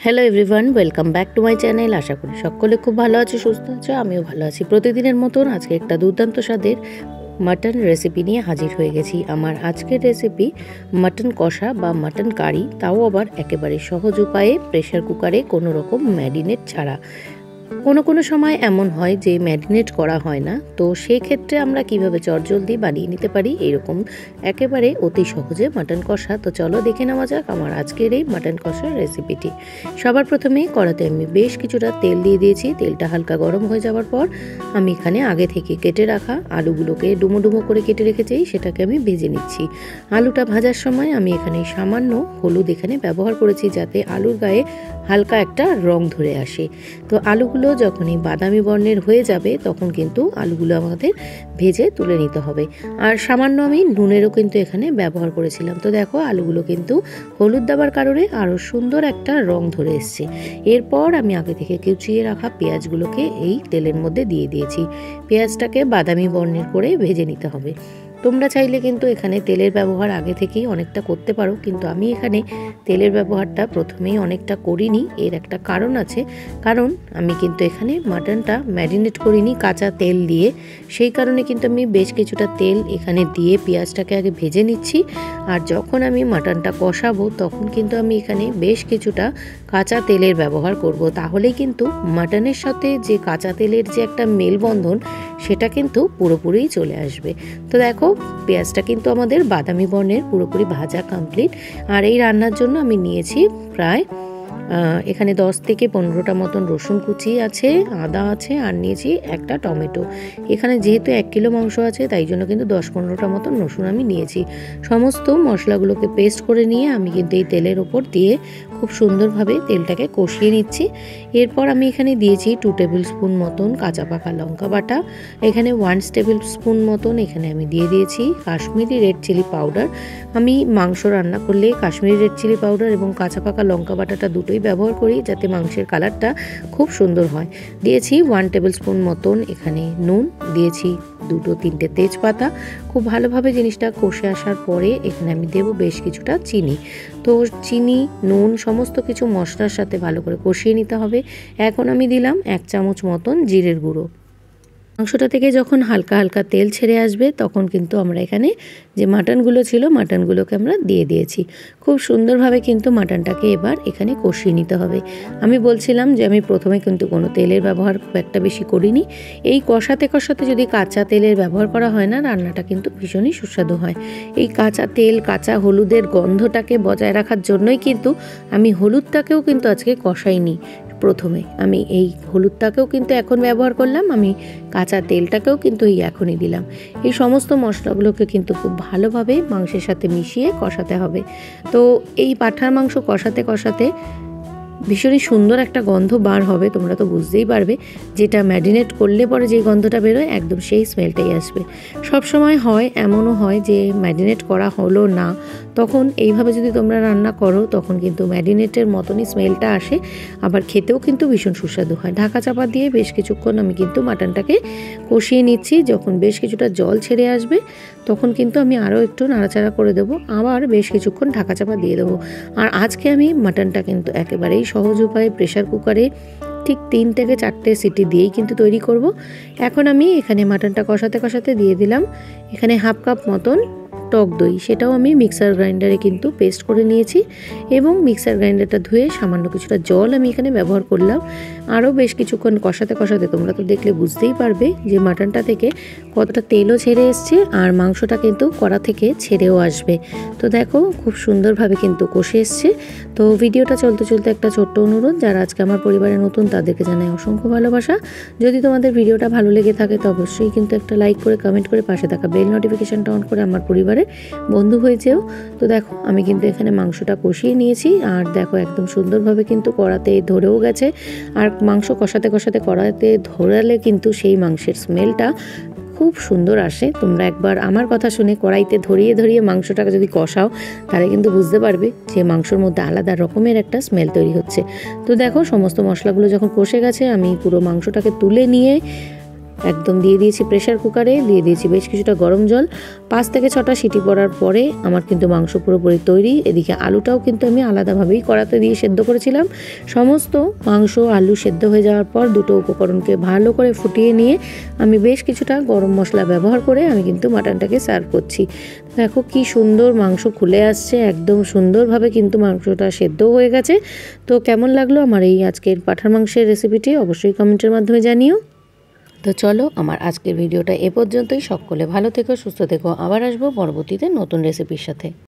Hello everyone, welcome back to my channel. আশা করি সকলে খুব ভালো আছে, সুস্থ আছে, আমিও ভালো আছি। প্রতিদিনের মতন আজকে একটা দুর্দান্ত স্বাদের মাটন রেসিপি নিয়ে হাজির হয়ে গেছি। আমার আজকের রেসিপি মাটন কষা বা মাটন কারি, তাও আবার একেবারে সহজ উপায়ে প্রেশার কুকারে কোনো রকম ম্যারিনেট ছাড়া। কোনো সময় এমন হয় যে ম্যারিনেট করা হয় না, তো সেই ক্ষেত্রে আমরা কিভাবে চটজলদি বানিয়ে নিতে পারি এরকম একেবারে অতি সহজে মাটন কষা। তো চলো দেখে নেওয়া যাক আমার আজকের এই মাটন কষার রেসিপিটি। সবার প্রথমে কড়াতে আমি বেশ কিছুটা তেল দিয়ে দিয়েছি। তেলটা হালকা গরম হয়ে যাওয়ার পর আমি এখানে আগে থেকে কেটে রাখা আলুগুলোকে ডুমো ডুমো করে কেটে রেখেছি, সেটাকে আমি ভেজে নিচ্ছি। আলুটা ভাজার সময় আমি এখানে সামান্য হলুদ এখানে ব্যবহার করেছি, যাতে আলুর গায়ে হালকা একটা রং ধরে আসে। তো আলুগুলো যখনই বাদামি বর্ণের হয়ে যাবে তখন কিন্তু আলুগুলো আমাদের ভেজে তুলে নিতে হবে। আর সামান্য আমি নুনেরও কিন্তু এখানে ব্যবহার করেছিলাম। তো দেখো আলুগুলো কিন্তু হলুদ দেওয়ার কারণে আরও সুন্দর একটা রং ধরে এসছে। এরপর আমি আগে থেকে কুচিয়ে রাখা পেঁয়াজগুলোকে এই তেলের মধ্যে দিয়ে দিয়েছি। পেঁয়াজটাকে বাদামি বর্ণের করে ভেজে নিতে হবে। তোমরা চাইলে কিন্তু এখানে তেলের ব্যবহার আগে থেকেই অনেকটা করতে পারো, কিন্তু আমি এখানে তেলের ব্যবহারটা প্রথমেই অনেকটা করিনি। এর একটা কারণ আছে, কারণ আমি কিন্তু এখানে মাটনটা ম্যারিনেট করিনি কাঁচা তেল দিয়ে। সেই কারণে কিন্তু আমি বেশ কিছুটা তেল এখানে দিয়ে পেঁয়াজটাকে আগে ভেজে নিচ্ছি। আর যখন আমি মাটনটা কষাবো তখন কিন্তু আমি এখানে বেশ কিছুটা কাঁচা তেলের ব্যবহার করব। তাহলেই কিন্তু মাটনের সাথে যে কাঁচা তেলের যে একটা মেলবন্ধন, সেটা কিন্তু পুরোপুরি চলে আসবে। তো দেখো পেঁয়াজটা কিন্তু আমাদের বাদামি বর্ণের পুরোপুরি ভাজা কমপ্লিট। আর এই রান্নার জন্য আমি নিয়েছি প্রায় এখানে 10 থেকে 15টা মতন রসুন কুচি আছে, আদা আছে, আর নিয়েছি একটা টমেটো। এখানে যেহেতু 1 কিলো মাংস আছে তাই জন্য কিন্তু 10-15টা মতন রসুন আমি নিয়েছি। সমস্ত মশলাগুলোকে পেস্ট করে নিয়ে আমি কিন্তু এই তেলের ওপর দিয়ে খুব সুন্দরভাবে তেলটাকে কষিয়ে নিচ্ছি। এরপর আমি এখানে দিয়েছি 2 টেবিল স্পুন মতন কাঁচা পাকা লঙ্কা বাটা। এখানে 1 টেবিল স্পুন মতন এখানে আমি দিয়ে দিয়েছি কাশ্মীরি রেড চিলি পাউডার। আমি মাংস রান্না করলে কাশ্মীরি রেড চিলি পাউডার এবং কাঁচা পাকা লঙ্কা বাটাটা দুটোই ব্যবহার করি, যাতে মাংসের কালারটা খুব সুন্দর হয়। দিয়েছি 1 টেবিল স্পুন মতন এখানে নুন, দিয়েছি 2-3টে তেজপাতা। খুব ভালোভাবে জিনিসটা কষে আসার পরে এখানে আমি দেব বেশ কিছুটা চিনি। তো চিনি, নুন সমস্ত কিছু মশলার সাথে ভালো করে কষিয়ে নিতে হবে। এখন আমি দিলাম 1 চামচ মতন জিরের গুঁড়ো। মাংসটা থেকে যখন হালকা হালকা তেল ছেড়ে আসবে তখন কিন্তু আমরা এখানে যে মাটনগুলো ছিল মাটনগুলোকে আমরা দিয়ে দিয়েছি। খুব সুন্দরভাবে কিন্তু মাটনটাকে এবার এখানে কষিয়ে নিতে হবে। আমি বলছিলাম যে আমি প্রথমে কিন্তু কোনো তেলের ব্যবহার খুব একটা বেশি করিনি। এই কষাতে কষাতে যদি কাঁচা তেলের ব্যবহার করা হয় না, রান্নাটা কিন্তু ভীষণই সুস্বাদু হয়। এই কাঁচা তেল, কাঁচা হলুদের গন্ধটাকে বজায় রাখার জন্যই কিন্তু আমি হলুদটাকেও কিন্তু আজকে কষাইনি। প্রথমে আমি এই হলুদটাকেও কিন্তু এখন ব্যবহার করলাম, আমি কাঁচা তেলটাকেও কিন্তু এই এখনই দিলাম। এই সমস্ত মশলাগুলোকে কিন্তু খুব ভালোভাবে মাংসের সাথে মিশিয়ে কষাতে হবে। তো এই পাঁঠার মাংস কষাতে কষাতে ভীষণই সুন্দর একটা গন্ধ বার হবে, তোমরা তো বুঝতেই পারবে। যেটা ম্যারিনেট করলে পরে যে গন্ধটা বেরোয় একদম সেই স্মেলটাই আসবে। সব সময় হয়, এমনও হয় যে ম্যারিনেট করা হলো না, তখন এইভাবে যদি তোমরা রান্না করো তখন কিন্তু ম্যারিনেটের মতনই স্মেলটা আসে, আবার খেতেও কিন্তু ভীষণ সুস্বাদু হয়। ঢাকা চাপা দিয়ে বেশ কিছুক্ষণ আমি কিন্তু মাটনটাকে কষিয়ে নিচ্ছি। যখন বেশ কিছুটা জল ছেড়ে আসবে তখন কিন্তু আমি আরও একটু নাড়াচাড়া করে দেবো, আবার বেশ কিছুক্ষণ ঢাকা চাপা দিয়ে দেবো। আর আজকে আমি মাটনটা কিন্তু একেবারেই সহজ উপায়ে প্রেশার কুকারে ঠিক 3 থেকে 4টে সিটি দিয়েই কিন্তু তৈরি করব। এখন আমি এখানে মাটনটা কষাতে কষাতে দিয়ে দিলাম এখানে 1/2 কাপ মতন টক দই। সেটাও আমি মিক্সার গ্রাইন্ডারে কিন্তু পেস্ট করে নিয়েছি, এবং মিক্সার গ্রাইন্ডারটা ধুয়ে সামান্য কিছুটা জল আমি এখানে ব্যবহার করলাম। আরও বেশ কিছুক্ষণ কষাতে কষাতে তোমরা তো দেখলে বুঝতেই পারবে যে মাটনটা থেকে কতটা তেলও ছেড়ে এসছে, আর মাংসটা কিন্তু কড়া থেকে ছেড়েও আসবে। তো দেখো খুব সুন্দরভাবে কিন্তু কষে এসছে। তো ভিডিওটা চলতে চলতে একটা ছোট্ট অনুরোধ, যারা আজকে আমার পরিবারে নতুন তাদেরকে জানাই অসংখ্য ভালোবাসা। যদি তোমাদের ভিডিওটা ভালো লেগে থাকে তো অবশ্যই কিন্তু একটা লাইক করে, কমেন্ট করে, পাশে থাকা বেল নোটিফিকেশনটা অন করে আমার পরিবারে বন্ধু হয়ে যেও। তো দেখো আমি কিন্তু এখানে মাংসটা কষিয়ে নিয়েছি, আর দেখো একদম সুন্দরভাবে কিন্তু কড়াতে ধরেও গেছে। আর মাংস কষাতে কষাতে কড়াতে ধরালে কিন্তু সেই মাংসের স্মেলটা খুব সুন্দর আসে। তোমরা একবার আমার কথা শুনে কড়াইতে ধরিয়ে ধরিয়ে মাংসটাকে যদি কষাও তাহলে কিন্তু বুঝতে পারবে যে মাংসর মধ্যে আলাদা রকমের একটা স্মেল তৈরি হচ্ছে। তো দেখো সমস্ত মশলাগুলো যখন কষে গেছে আমি পুরো মাংসটাকে তুলে নিয়ে একদম দিয়ে দিয়েছি প্রেসার কুকারে, দিয়ে দিয়েছি বেশ কিছুটা গরম জল। 5 থেকে 6টা সিটি পড়ার পরে আমার কিন্তু মাংস পুরোপুরি তৈরি। এদিকে আলুটাও কিন্তু আমি আলাদাভাবেই কড়াতে দিয়ে সেদ্ধ করেছিলাম। সমস্ত মাংস আলু সেদ্ধ হয়ে যাওয়ার পর দুটো উপকরণকে ভালো করে ফুটিয়ে নিয়ে আমি বেশ কিছুটা গরম মশলা ব্যবহার করে আমি কিন্তু মাটনটাকে সার্ভ করছি। দেখো কি সুন্দর মাংস খুলে আসছে, একদম সুন্দরভাবে কিন্তু মাংসটা সেদ্ধ হয়ে গেছে। তো কেমন লাগলো আমার এই আজকের পাঁঠার মাংসের রেসিপিটি অবশ্যই কমেন্টের মাধ্যমে জানিও। তো চলো আমার আজকের ভিডিওটা এ পর্যন্তই। সকলে ভালো থেকো, সুস্থ থেকো। আবার আসবো পরবর্তীতে নতুন রেসিপির সাথে।